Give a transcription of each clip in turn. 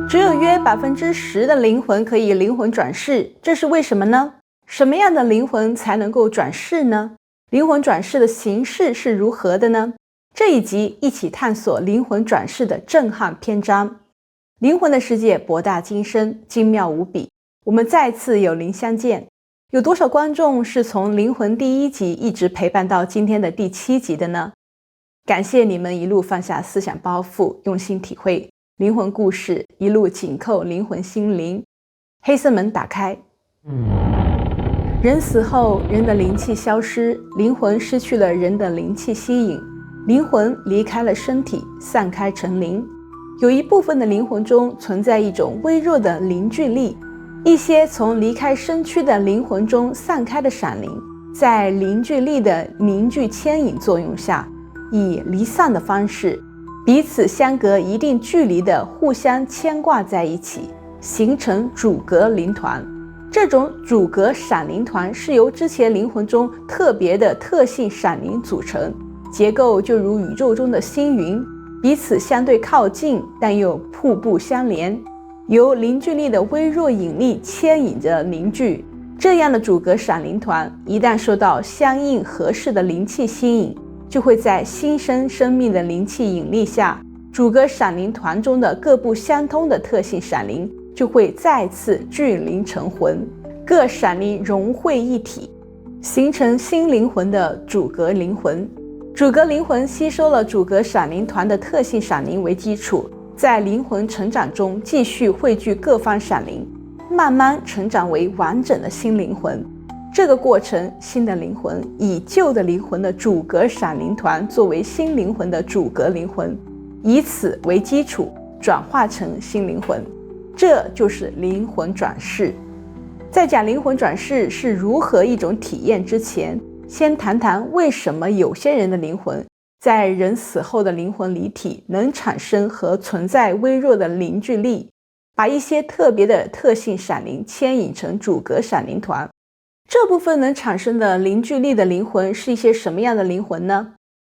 只有约10%的灵魂可以灵魂转世，这是为什么呢？什么样的灵魂才能够转世呢？灵魂转世的形式是如何的呢？这一集一起探索灵魂转世的震撼篇章。灵魂的世界博大精深，精妙无比。我们再次有灵相见。有多少观众是从灵魂第1集一直陪伴到今天的第7集的呢？感谢你们一路放下思想包袱，用心体会灵魂故事，一路紧扣灵魂心灵。黑色门打开。人死后，人的灵气消失，灵魂失去了人的灵气吸引，灵魂离开了身体，散开成灵。有一部分的灵魂中存在一种微弱的凝聚力，一些从离开身躯的灵魂中散开的闪灵，在凝聚力的凝聚牵引作用下，以离散的方式，彼此相隔一定距离的互相牵挂在一起，形成主格灵团。这种主格闪灵团是由之前灵魂中特别的特性闪灵组成，结构就如宇宙中的星云，彼此相对靠近，但又瀑布相连，由凝聚力的微弱引力牵引着凝聚。这样的主格闪灵团一旦受到相应合适的灵气吸引，就会在新生生命的灵气引力下，主格闪灵团中的各不相通的特性闪灵就会再次聚灵成魂，各闪灵融汇一体，形成新灵魂的主格灵魂。主格灵魂吸收了主格闪灵团的特性闪灵为基础，在灵魂成长中继续汇聚各方闪灵，慢慢成长为完整的新灵魂。这个过程，新的灵魂以旧的灵魂的主格闪灵团作为新灵魂的主格灵魂，以此为基础转化成新灵魂。这就是灵魂转世。在讲灵魂转世是如何一种体验之前，先谈谈为什么有些人的灵魂在人死后的灵魂离体能产生和存在微弱的凝聚力，把一些特别的特性闪灵牵引成主格闪灵团。这部分能产生的凝聚力的灵魂是一些什么样的灵魂呢？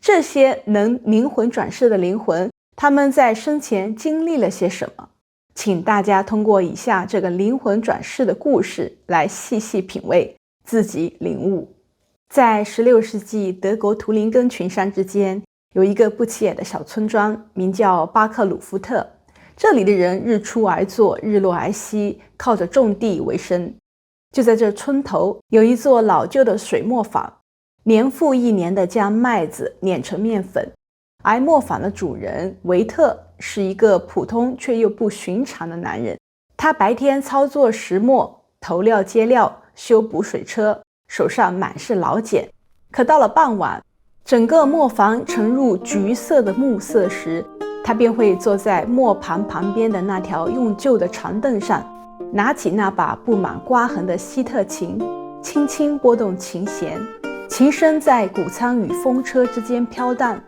这些能灵魂转世的灵魂，他们在生前经历了些什么？请大家通过以下这个灵魂转世的故事来细细品味，自己领悟。在16世纪德国图林根群山之间，有一个不起眼的小村庄，名叫巴克鲁夫特。这里的人日出而作，日落而息，靠着种地为生。就在这村头，有一座老旧的水磨坊，年复一年地将麦子碾成面粉。而磨坊的主人维特是一个普通却又不寻常的男人。他白天操作石磨，投料接料，修补水车，手上满是老茧。可到了傍晚，整个磨坊沉入橘色的暮色时，他便会坐在磨盘旁边的那条用旧的长凳上，拿起那把布满刮痕的希特琴，轻轻拨动琴弦，琴声在谷仓与风车之间飘荡。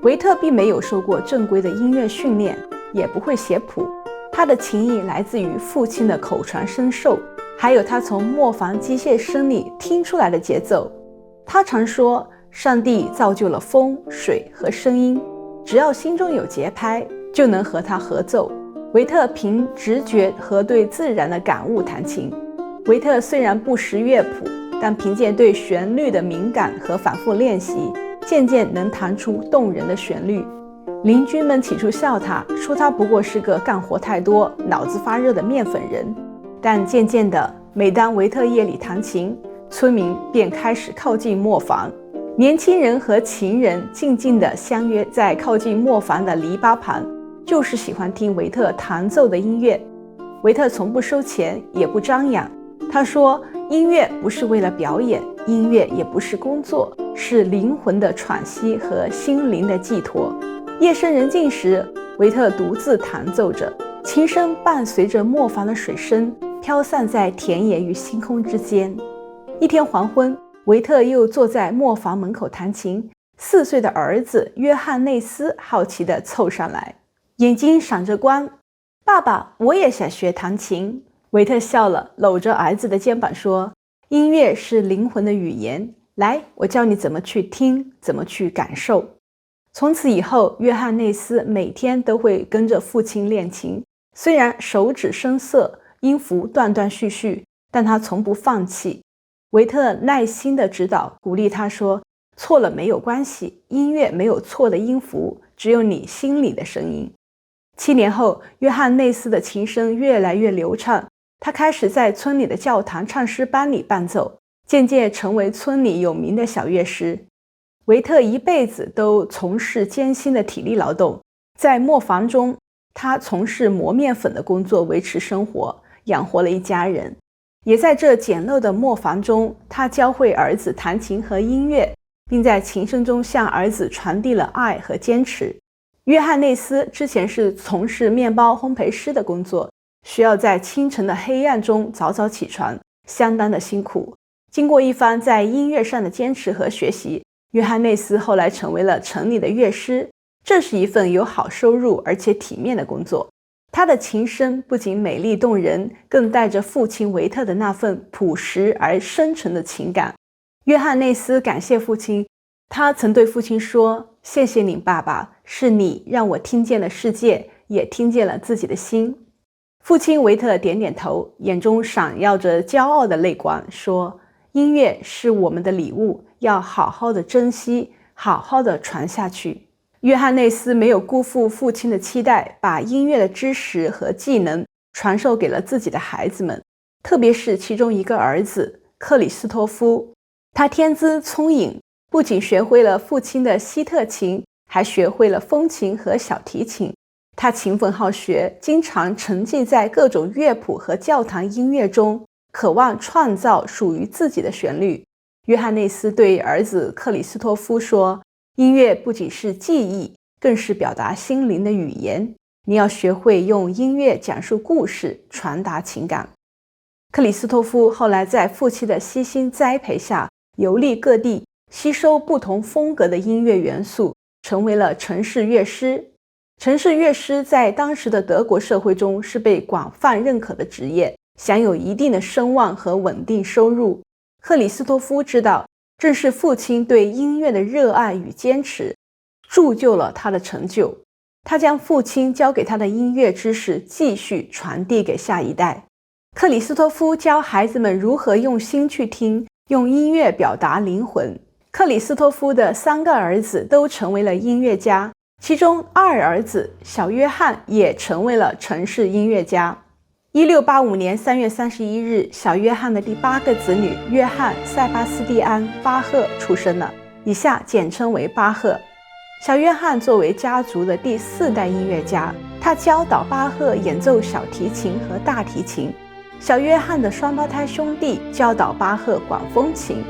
维特并没有受过正规的音乐训练，也不会写谱，他的琴艺来自于父亲的口传身授，还有他从磨坊机械声里听出来的节奏。他常说，上帝造就了风、水和声音，只要心中有节拍，就能和他合奏。维特凭直觉和对自然的感悟弹琴。维特虽然不识乐谱，但凭借对旋律的敏感和反复练习，渐渐能弹出动人的旋律。邻居们起初笑他，说他不过是个干活太多、脑子发热的面粉人。但渐渐的，每当维特夜里弹琴，村民便开始靠近磨坊。年轻人和琴人静静地相约在靠近磨坊的篱笆旁，就是喜欢听维特弹奏的音乐。维特从不收钱，也不张扬。他说，音乐不是为了表演，音乐也不是工作，是灵魂的喘息和心灵的寄托。夜深人静时，维特独自弹奏着，琴声伴随着磨坊的水声，飘散在田野与星空之间。一天黄昏，维特又坐在磨坊门口弹琴，4岁的儿子约翰内斯好奇地凑上来，眼睛闪着光。爸爸，我也想学弹琴。维特笑了，搂着儿子的肩膀说，音乐是灵魂的语言，来，我教你怎么去听，怎么去感受。从此以后，约翰内斯每天都会跟着父亲练琴，虽然手指生涩，音符断断续续，但他从不放弃。维特耐心地指导鼓励他说，错了没有关系，音乐没有错的音符，只有你心里的声音。7年后，约翰内斯的琴声越来越流畅，他开始在村里的教堂唱诗班里伴奏，渐渐成为村里有名的小乐师。维特一辈子都从事艰辛的体力劳动，在磨坊中，他从事磨面粉的工作维持生活，养活了一家人。也在这简陋的磨坊中，他教会儿子弹琴和音乐，并在琴声中向儿子传递了爱和坚持。约翰内斯之前是从事面包烘焙师的工作，需要在清晨的黑暗中早早起床，相当的辛苦。经过一番在音乐上的坚持和学习，约翰内斯后来成为了城里的乐师，这是一份有好收入而且体面的工作。他的琴声不仅美丽动人，更带着父亲维特的那份朴实而深沉的情感。约翰内斯感谢父亲，他曾对父亲说，谢谢你爸爸，是你让我听见了世界，也听见了自己的心。父亲维特点点头，眼中闪耀着骄傲的泪光，说，音乐是我们的礼物，要好好的珍惜，好好的传下去。约翰内斯没有辜负父亲的期待，把音乐的知识和技能传授给了自己的孩子们，特别是其中一个儿子克里斯托夫。他天资聪颖，不仅学会了父亲的西特琴，还学会了风琴和小提琴。他勤奋好学，经常沉浸在各种乐谱和教堂音乐中，渴望创造属于自己的旋律。约翰内斯对儿子克里斯托夫说，音乐不仅是记忆，更是表达心灵的语言。你要学会用音乐讲述故事，传达情感。克里斯托夫后来在父亲的悉心栽培下，游历各地，吸收不同风格的音乐元素，成为了城市乐师。城市乐师在当时的德国社会中是被广泛认可的职业，享有一定的声望和稳定收入。克里斯托夫知道，正是父亲对音乐的热爱与坚持，铸就了他的成就。他将父亲教给他的音乐知识继续传递给下一代。克里斯托夫教孩子们如何用心去听，用音乐表达灵魂。克里斯托夫的3个儿子都成为了音乐家，其中二儿子小约翰也成为了城市音乐家。1685年3月31日，小约翰的第8个子女约翰·塞巴斯蒂安·巴赫出生了，以下简称为巴赫。小约翰作为家族的第4代音乐家，他教导巴赫演奏小提琴和大提琴。小约翰的双胞胎兄弟教导巴赫管风琴。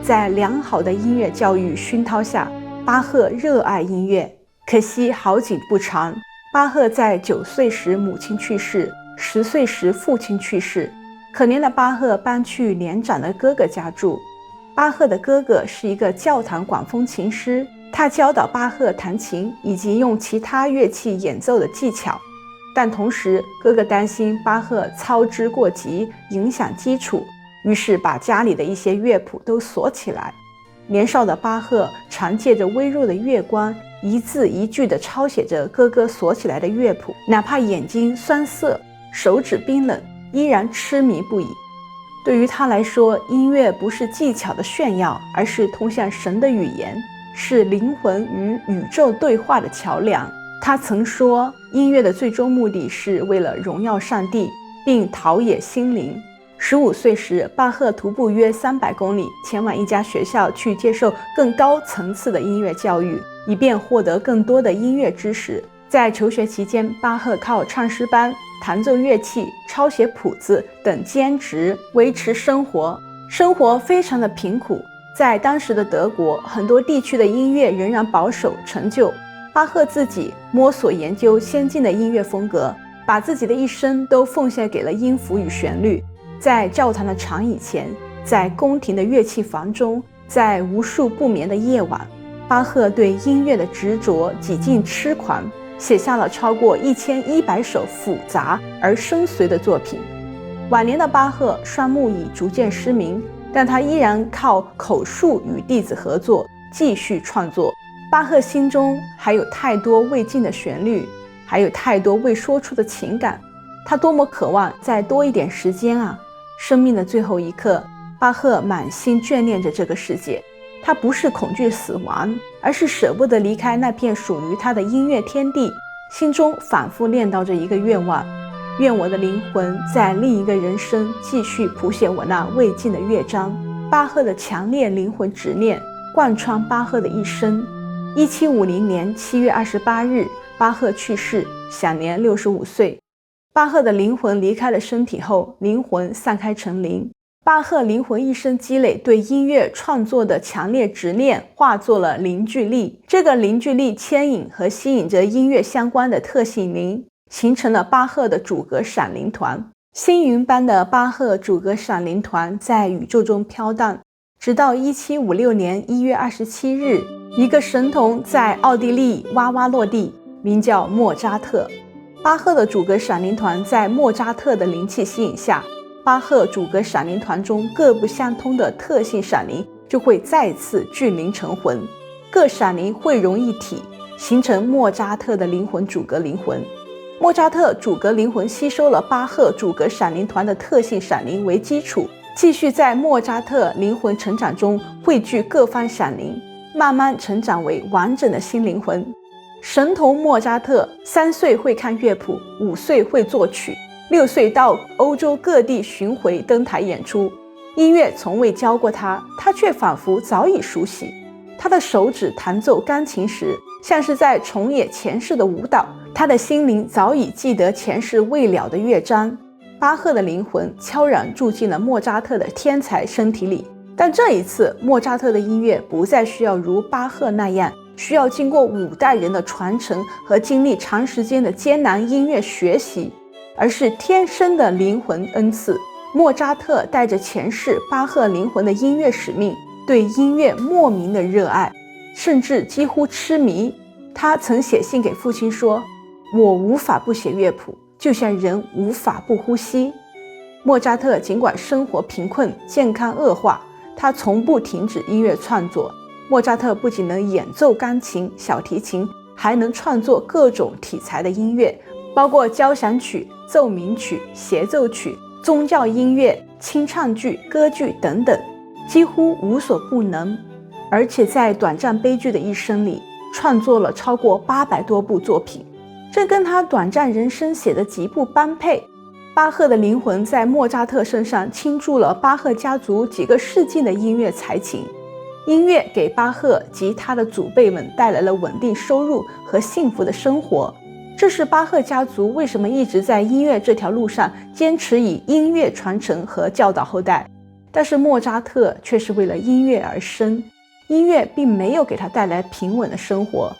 在良好的音乐教育熏陶下，巴赫热爱音乐。可惜好景不长，巴赫在9岁时母亲去世，10岁时父亲去世，可怜的巴赫搬去年长的哥哥家住。巴赫的哥哥是一个教堂管风琴师，他教导巴赫弹琴以及用其他乐器演奏的技巧。但同时，哥哥担心巴赫操之过急，影响基础，于是把家里的一些乐谱都锁起来。年少的巴赫常借着微弱的月光，一字一句地抄写着哥哥锁起来的乐谱，哪怕眼睛酸涩，手指冰冷，依然痴迷不已。对于他来说，音乐不是技巧的炫耀，而是通向神的语言，是灵魂与宇宙对话的桥梁。他曾说，音乐的最终目的是为了荣耀上帝，并陶冶心灵。15岁时，巴赫徒步约300公里，前往一家学校去接受更高层次的音乐教育，以便获得更多的音乐知识。在求学期间，巴赫靠唱诗班、弹奏乐器、抄写谱子等兼职维持生活，生活非常的贫苦。在当时的德国，很多地区的音乐仍然保守陈旧。巴赫自己摸索研究先进的音乐风格，把自己的一生都奉献给了音符与旋律。在教堂的长椅前，在宫廷的乐器房中，在无数不眠的夜晚，巴赫对音乐的执着几近痴狂，写下了超过1100首复杂而深邃的作品。晚年的巴赫双目已逐渐失明，但他依然靠口述与弟子合作继续创作。巴赫心中还有太多未尽的旋律，还有太多未说出的情感。他多么渴望再多一点时间啊！生命的最后一刻，巴赫满心眷恋着这个世界。他不是恐惧死亡，而是舍不得离开那片属于他的音乐天地，心中反复念叨着一个愿望：愿我的灵魂在另一个人生继续谱写我那未尽的乐章。巴赫的强烈灵魂执念贯穿巴赫的一生。1750年7月28日，巴赫去世，享年65岁。巴赫的灵魂离开了身体后，灵魂散开成灵。巴赫灵魂一生积累对音乐创作的强烈执念，化作了凝聚力。这个凝聚力牵引和吸引着音乐相关的特性灵，形成了巴赫的主格闪灵团。星云般的巴赫主格闪灵团在宇宙中飘荡，直到1756年1月27日，一个神童在奥地利哇哇落地，名叫莫扎特。巴赫的主格闪灵团在莫扎特的灵气吸引下，巴赫主格闪灵团中各不相通的特性闪灵就会再次聚灵成魂，各闪灵汇融一体，形成莫扎特的灵魂主格灵魂。莫扎特主格灵魂吸收了巴赫主格闪灵团的特性闪灵为基础，继续在莫扎特灵魂成长中汇聚各方闪灵，慢慢成长为完整的新灵魂。神童莫扎特3岁会看乐谱，5岁会作曲，6岁到欧洲各地巡回登台演出。音乐从未教过他，他却仿佛早已熟悉。他的手指弹奏钢琴时，像是在重演前世的舞蹈。他的心灵早已记得前世未了的乐章。巴赫的灵魂悄然住进了莫扎特的天才身体里，但这一次，莫扎特的音乐不再需要如巴赫那样需要经过5代人的传承和经历长时间的艰难音乐学习，而是天生的灵魂恩赐。莫扎特带着前世巴赫灵魂的音乐使命，对音乐莫名的热爱，甚至几乎痴迷。他曾写信给父亲说：“我无法不写乐谱，就像人无法不呼吸。”莫扎特尽管生活贫困，健康恶化，他从不停止音乐创作。莫扎特不仅能演奏钢琴、小提琴，还能创作各种题材的音乐，包括交响曲、奏鸣曲、协奏曲、宗教音乐、清唱剧、歌剧等等，几乎无所不能。而且在短暂悲剧的一生里，创作了超过800多部作品，这跟他短暂人生写的几部般配。巴赫的灵魂在莫扎特身上倾注了巴赫家族几个世纪的音乐才情。音乐给巴赫及他的祖辈们带来了稳定收入和幸福的生活，这是巴赫家族为什么一直在音乐这条路上坚持以音乐传承和教导后代。但是莫扎特却是为了音乐而生，音乐并没有给他带来平稳的生活。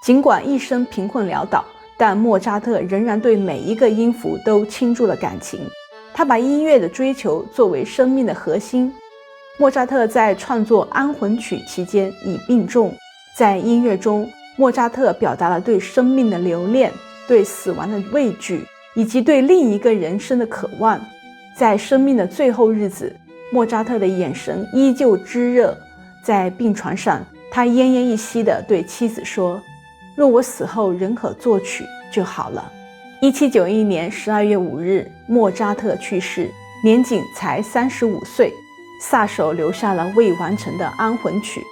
尽管一生贫困潦倒，但莫扎特仍然对每一个音符都倾注了感情，他把音乐的追求作为生命的核心。莫扎特在创作安魂曲期间已病重，在音乐中，莫扎特表达了对生命的留恋，对死亡的畏惧，以及对另一个人生的渴望。在生命的最后日子，莫扎特的眼神依旧炙热，在病床上，他奄奄一息地对妻子说：“若我死后仍可作曲就好了。”1791年12月5日，莫扎特去世，年仅才35岁。萨手留下了未完成的安魂曲。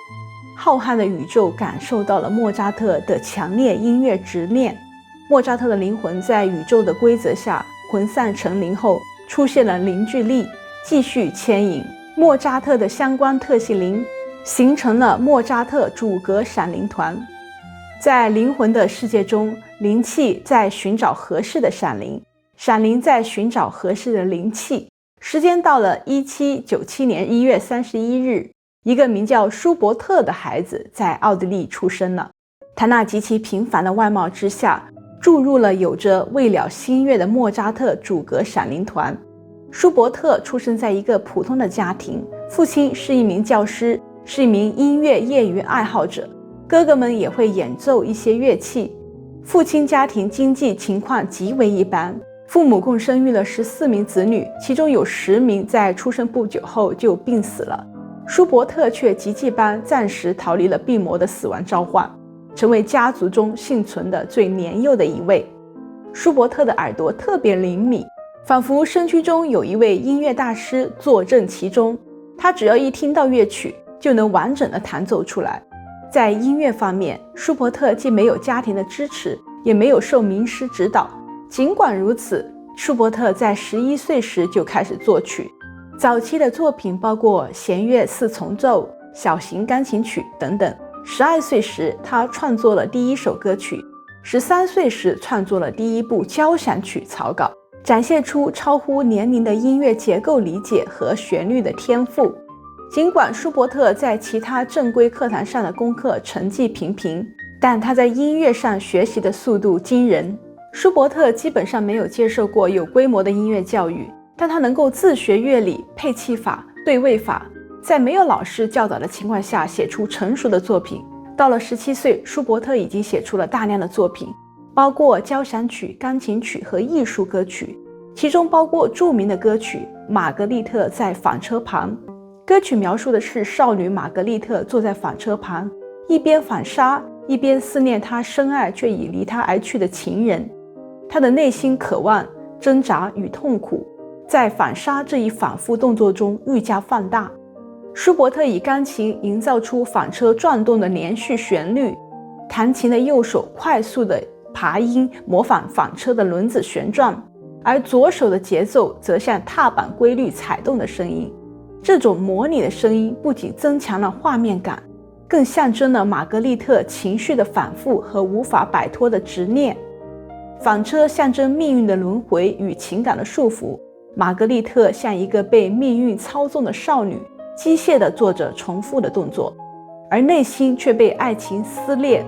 浩瀚的宇宙感受到了莫扎特的强烈音乐执念。莫扎特的灵魂在宇宙的规则下魂散成灵后，出现了凝聚力，继续牵引莫扎特的相关特性灵，形成了莫扎特主格闪灵团。在灵魂的世界中，灵气在寻找合适的闪灵，闪灵在寻找合适的灵气。时间到了1797年1月31日，一个名叫舒伯特的孩子在奥地利出生了。他那极其平凡的外貌之下，注入了有着未了心愿的莫扎特主格闪灵团。舒伯特出生在一个普通的家庭，父亲是一名教师，是一名音乐业余爱好者，哥哥们也会演奏一些乐器。父亲家庭经济情况极为一般，父母共生育了14名子女，其中有10名在出生不久后就病死了。舒伯特却奇迹般暂时逃离了病魔的死亡召唤，成为家族中幸存的最年幼的一位。舒伯特的耳朵特别灵敏，仿佛身躯中有一位音乐大师坐镇其中，他只要一听到乐曲，就能完整的弹奏出来。在音乐方面，舒伯特既没有家庭的支持，也没有受名师指导。尽管如此，舒伯特在11岁时就开始作曲，早期的作品包括弦乐四重奏、小型钢琴曲等等。12岁时，他创作了第一首歌曲；13岁时，创作了第一部交响曲草稿，展现出超乎年龄的音乐结构理解和旋律的天赋。尽管舒伯特在其他正规课堂上的功课成绩平平，但他在音乐上学习的速度惊人。舒伯特基本上没有接受过有规模的音乐教育，但他能够自学乐理、配器法、对位法，在没有老师教导的情况下写出成熟的作品。到了17岁，舒伯特已经写出了大量的作品，包括交响曲、钢琴曲和艺术歌曲，其中包括著名的歌曲《玛格丽特在纺车旁》。歌曲描述的是少女玛格丽特坐在纺车旁，一边纺纱，一边思念她深爱却已离她而去的情人。她的内心渴望、挣扎与痛苦，在纺纱这一反复动作中愈加放大。舒伯特以钢琴营造出纺车转动的连续旋律，弹琴的右手快速的爬音模仿纺车的轮子旋转，而左手的节奏则像踏板规律踩动的声音。这种模拟的声音不仅增强了画面感，更象征了玛格丽特情绪的反复和无法摆脱的执念。纺车象征命运的轮回与情感的束缚，玛格丽特像一个被命运操纵的少女，机械地做着重复的动作，而内心却被爱情撕裂。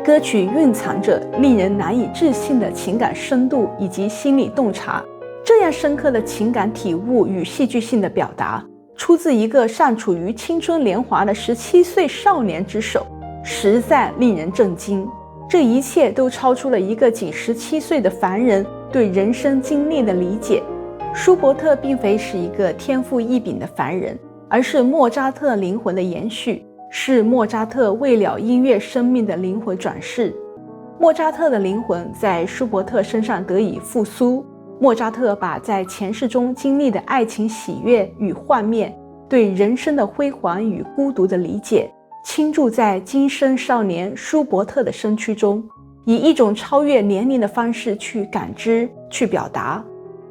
歌曲蕴藏着令人难以置信的情感深度以及心理洞察，这样深刻的情感体悟与戏剧性的表达，出自一个尚处于青春年华的17岁少年之手，实在令人震惊。这一切都超出了一个仅17岁的凡人对人生经历的理解。舒伯特并非是一个天赋异禀的凡人，而是莫扎特灵魂的延续，是莫扎特为了音乐生命的灵魂转世。莫扎特的灵魂在舒伯特身上得以复苏。莫扎特把在前世中经历的爱情喜悦与幻灭，对人生的辉煌与孤独的理解，倾注在今生少年舒伯特的身躯中，以一种超越年龄的方式去感知、去表达。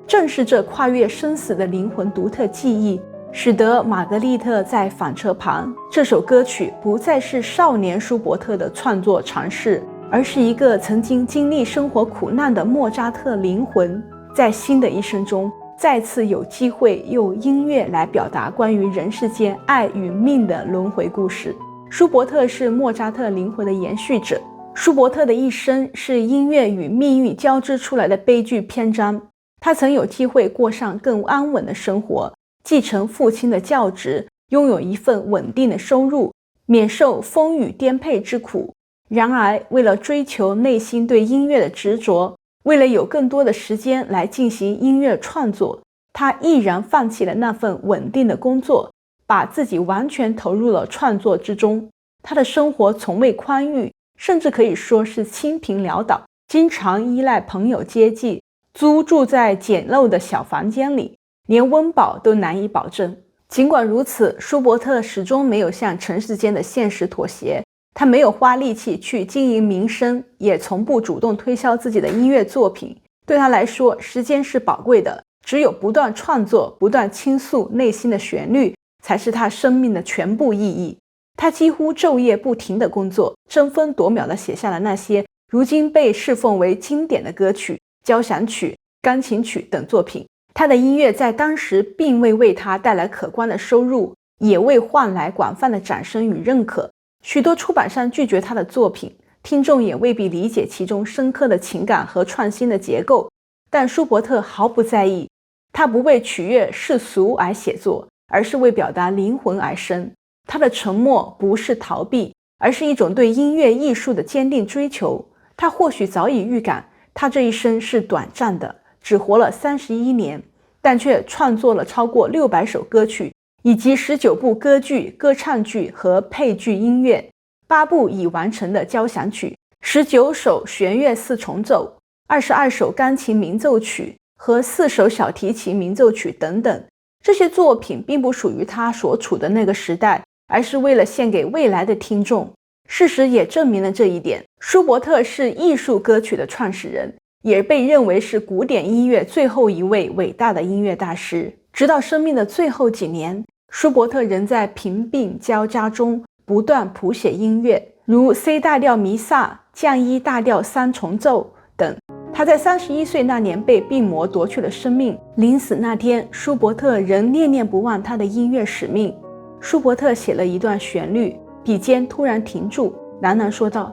正是这跨越生死的灵魂独特记忆，使得《玛格丽特在纺车旁》这首歌曲不再是少年舒伯特的创作尝试，而是一个曾经经历生活苦难的莫扎特灵魂在新的一生中再次有机会用音乐来表达关于人世间爱与命的轮回故事。舒伯特是莫扎特灵魂的延续者，舒伯特的一生是音乐与命运交织出来的悲剧篇章。他曾有机会过上更安稳的生活，继承父亲的教职，拥有一份稳定的收入，免受风雨颠沛之苦。然而，为了追求内心对音乐的执着，为了有更多的时间来进行音乐创作，他毅然放弃了那份稳定的工作，把自己完全投入了创作之中。他的生活从未宽裕，甚至可以说是清贫潦倒，经常依赖朋友接济，租住在简陋的小房间里，连温饱都难以保证。尽管如此，舒伯特始终没有向尘世间的现实妥协，他没有花力气去经营名声，也从不主动推销自己的音乐作品。对他来说，时间是宝贵的，只有不断创作，不断倾诉内心的旋律，才是他生命的全部意义。他几乎昼夜不停地工作，争分夺秒地写下了那些如今被侍奉为经典的歌曲、交响曲、钢琴曲等作品。他的音乐在当时并未为他带来可观的收入，也未换来广泛的掌声与认可。许多出版商拒绝他的作品，听众也未必理解其中深刻的情感和创新的结构。但舒伯特毫不在意，他不为取悦世俗而写作，而是为表达灵魂而生。他的沉默不是逃避，而是一种对音乐艺术的坚定追求。他或许早已预感，他这一生是短暂的，只活了31年，但却创作了超过600首歌曲，以及19部歌剧、歌唱剧和配剧音乐，8部已完成的交响曲，19首弦乐四重奏， 22首钢琴鸣奏曲和4首小提琴鸣奏曲等等。这些作品并不属于他所处的那个时代，而是为了献给未来的听众。事实也证明了这一点。舒伯特是艺术歌曲的创始人，也被认为是古典音乐最后一位伟大的音乐大师。直到生命的最后几年，舒伯特仍在贫病交加中不断谱写音乐，如 C 大调弥撒、降一大调三重奏等。他在31岁那年被病魔夺去了生命。临死那天，舒伯特仍念念不忘他的音乐使命。舒伯特写了一段旋律，笔尖突然停住，喃喃说道：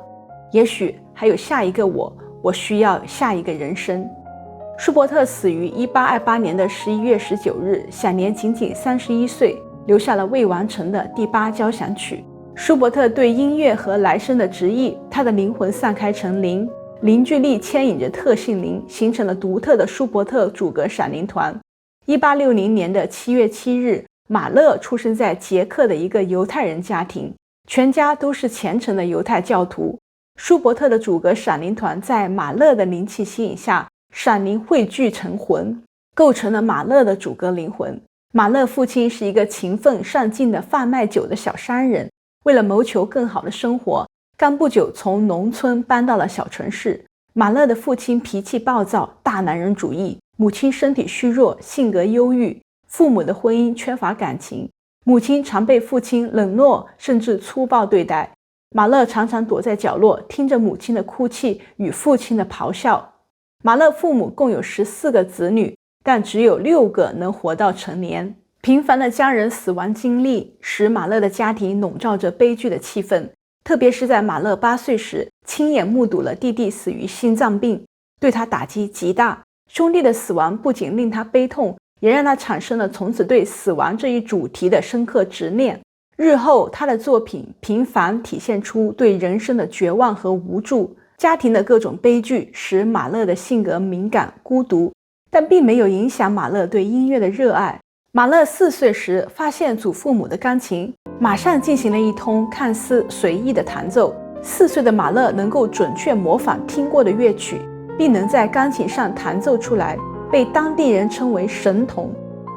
也许还有下一个我需要下一个人生。舒伯特死于1828年的11月19日，享年仅仅31岁，留下了未完成的第8交响曲。舒伯特对音乐和来生的执意，他的灵魂散开成灵，凝聚力牵引着特性灵，形成了独特的舒伯特主格闪灵团。1860年的7月7日，马勒出生在捷克的一个犹太人家庭，全家都是虔诚的犹太教徒。舒伯特的主格闪灵团在马勒的灵气吸引下，闪灵汇聚成魂，构成了马勒的主格灵魂。马勒父亲是一个勤奋上进的贩卖酒的小商人，为了谋求更好的生活，刚不久从农村搬到了小城市。马勒的父亲脾气暴躁，大男人主义，母亲身体虚弱，性格忧郁，父母的婚姻缺乏感情，母亲常被父亲冷落甚至粗暴对待。马勒常常躲在角落，听着母亲的哭泣与父亲的咆哮。马勒父母共有14个子女，但只有6个能活到成年。频繁的家人死亡经历使马勒的家庭笼罩着悲剧的气氛，特别是在马勒8岁时，亲眼目睹了弟弟死于心脏病，对他打击极大。兄弟的死亡不仅令他悲痛，也让他产生了从此对死亡这一主题的深刻执念。日后他的作品频繁体现出对人生的绝望和无助。家庭的各种悲剧使马勒的性格敏感孤独，但并没有影响马勒对音乐的热爱。马勒4岁时发现祖父母的钢琴，马上进行了一通看似随意的弹奏。4岁的马勒能够准确模仿听过的乐曲，并能在钢琴上弹奏出来，被当地人称为神童。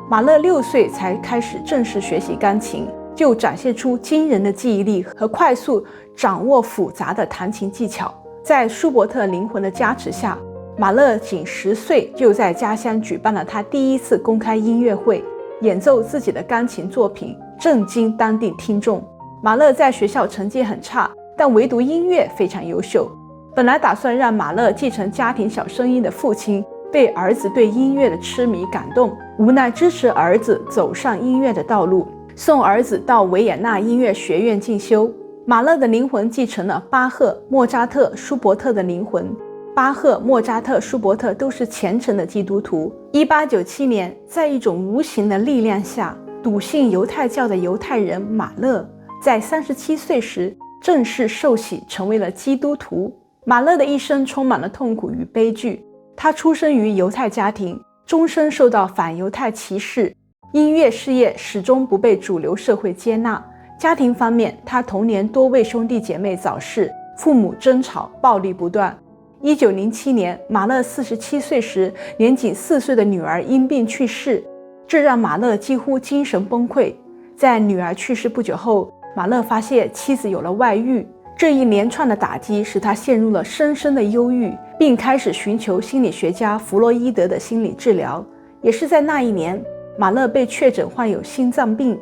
马勒6岁才开始正式学习钢琴，就展现出惊人的记忆力和快速掌握复杂的弹琴技巧。在舒伯特灵魂的加持下，马勒仅10岁就在家乡举办了他第一次公开音乐会，演奏自己的钢琴作品，震惊当地听众。马勒在学校成绩很差，但唯独音乐非常优秀。本来打算让马勒继承家庭小生意的父亲，被儿子对音乐的痴迷感动，无奈支持儿子走上音乐的道路，送儿子到维也纳音乐学院进修。马勒的灵魂继承了巴赫、莫扎特、舒伯特的灵魂。巴赫、莫扎特、舒伯特都是虔诚的基督徒。1897年，在一种无形的力量下，笃信犹太教的犹太人马勒在37岁时正式受洗成为了基督徒。马勒的一生充满了痛苦与悲剧。他出生于犹太家庭，终身受到反犹太歧视，音乐事业始终不被主流社会接纳。家庭方面，他童年多位兄弟姐妹早逝，父母争吵，暴力不断。1907年，马勒47岁时，年仅4岁的女儿因病去世，这让马勒几乎精神崩溃。在女儿去世不久后，马勒发现妻子有了外遇，这一连串的打击使他陷入了深深的忧郁，并开始寻求心理学家弗洛伊德的心理治疗。也是在那一年，马勒被确诊患有心脏病，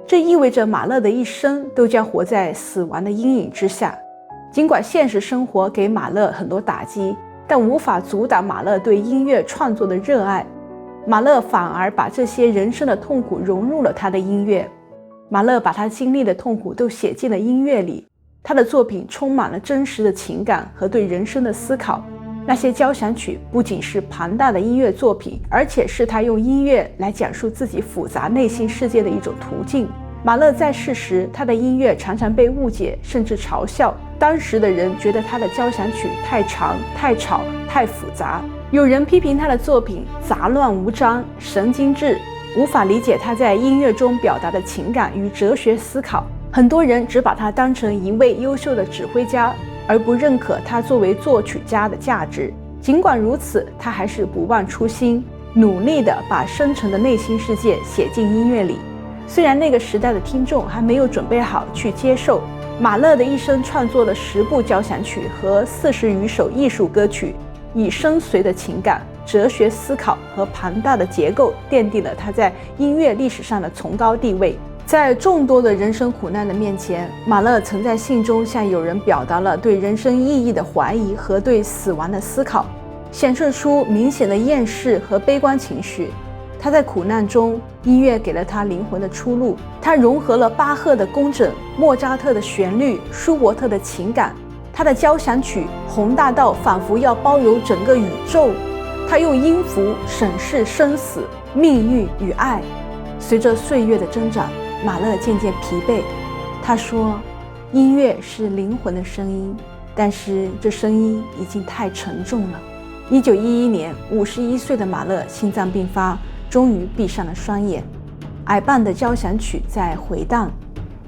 这意味着马勒的一生都将活在死亡的阴影之下。尽管现实生活给马勒很多打击，但无法阻挡马勒对音乐创作的热爱。马勒反而把这些人生的痛苦融入了他的音乐。马勒把他经历的痛苦都写进了音乐里，他的作品充满了真实的情感和对人生的思考。那些交响曲不仅是庞大的音乐作品，而且是他用音乐来讲述自己复杂内心世界的一种途径。马勒在世时，他的音乐常常被误解甚至嘲笑，当时的人觉得他的交响曲太长、太吵、太复杂。有人批评他的作品杂乱无章、神经质，无法理解他在音乐中表达的情感与哲学思考。很多人只把他当成一位优秀的指挥家，而不认可他作为作曲家的价值。尽管如此，他还是不忘初心，努力地把深沉的内心世界写进音乐里。虽然那个时代的听众还没有准备好去接受，马勒的一生创作了10部交响曲和40余首艺术歌曲，以深邃的情感、哲学思考和庞大的结构奠定了他在音乐历史上的崇高地位。在众多的人生苦难的面前，马勒曾在信中向友人表达了对人生意义的怀疑和对死亡的思考，显示出明显的厌世和悲观情绪。他在苦难中，音乐给了他灵魂的出路。他融合了巴赫的工整、莫扎特的旋律、舒伯特的情感。他的交响曲宏大到仿佛要包容整个宇宙。他用音符审视生死、命运与爱。随着岁月的增长，马勒渐渐疲惫。他说：“音乐是灵魂的声音，但是这声音已经太沉重了。”1911年，51岁的马勒心脏病发，终于闭上了双眼。矮半的交响曲在回荡，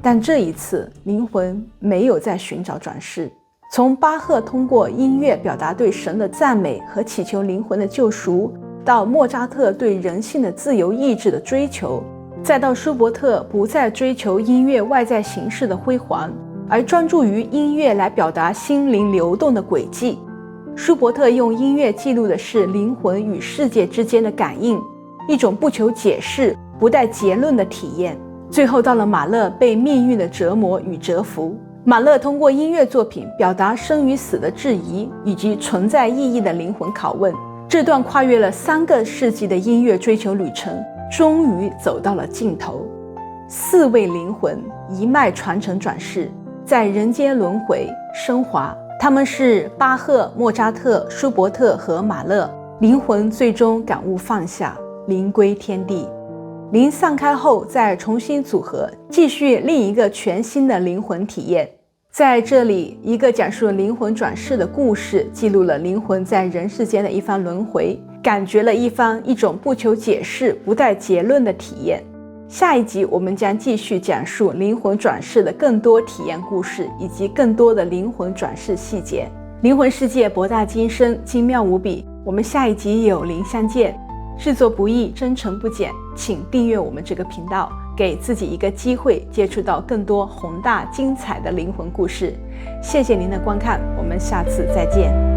但这一次灵魂没有再寻找转世。从巴赫通过音乐表达对神的赞美和祈求灵魂的救赎，到莫扎特对人性的自由意志的追求，再到舒伯特不再追求音乐外在形式的辉煌，而专注于音乐来表达心灵流动的轨迹。舒伯特用音乐记录的是灵魂与世界之间的感应，一种不求解释、不带结论的体验。最后到了马勒被命运的折磨与折服。马勒通过音乐作品表达生与死的质疑，以及存在意义的灵魂拷问。这段跨越了3个世纪的音乐追求旅程，终于走到了尽头。4位灵魂一脉传承转世，在人间轮回升华。他们是巴赫、莫扎特、舒伯特和马勒。灵魂最终感悟放下，灵归天地。灵散开后再重新组合，继续另一个全新的灵魂体验。在这里，一个讲述灵魂转世的故事，记录了灵魂在人世间的一番轮回，感觉了一种不求解释、不带结论的体验。下一集我们将继续讲述灵魂转世的更多体验故事，以及更多的灵魂转世细节。灵魂世界博大精深，精妙无比。我们下一集有灵相见。制作不易，真诚不减，请订阅我们这个频道，给自己一个机会接触到更多宏大精彩的灵魂故事。谢谢您的观看，我们下次再见。